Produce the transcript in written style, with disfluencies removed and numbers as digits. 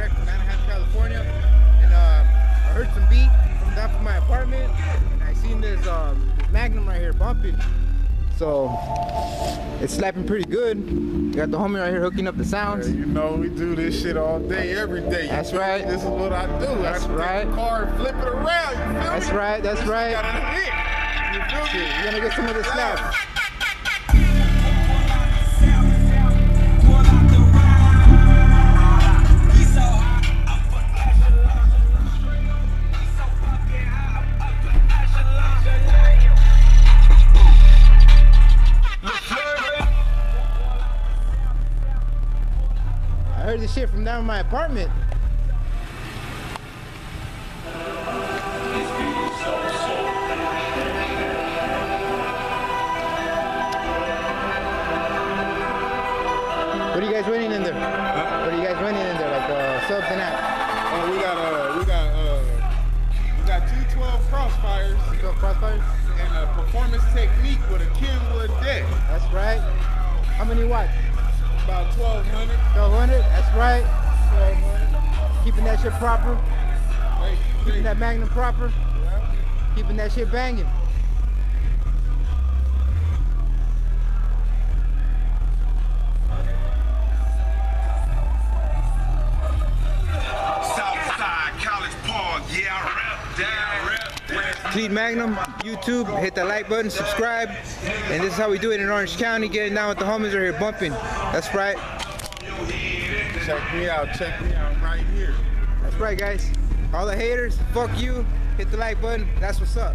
direct from Anaheim, California, and I heard some beat from down from my apartment, and I seen this Magnum right here bumping. So it's slapping pretty good. Got the homie right here hooking up the sounds. Yeah, you know we do this shit all day, every day. That's right. This is what I do. That's right. Take the car and flip it around. You feel That's me? right. That's right. Got a hit. You feel me? You're gonna get some of the slap. I heard this shit from down in my apartment. What are you guys winning in there? What are you guys winning in there? Like subs and that? Oh, we got two 12 crossfires. 12 crossfires? And a performance technique with a Kenwood deck. That's right. How many watts? About 1200. 1200? That's right. 1200. Keeping that shit proper. Keeping that Magnum proper. Yeah. Keeping that shit banging. Fleet Magnum, YouTube, hit the like button, subscribe, and this is how we do it in Orange County, getting down with the homies right here bumping. That's right. Check me out right here. That's right, guys. All the haters, fuck you, hit the like button, that's what's up.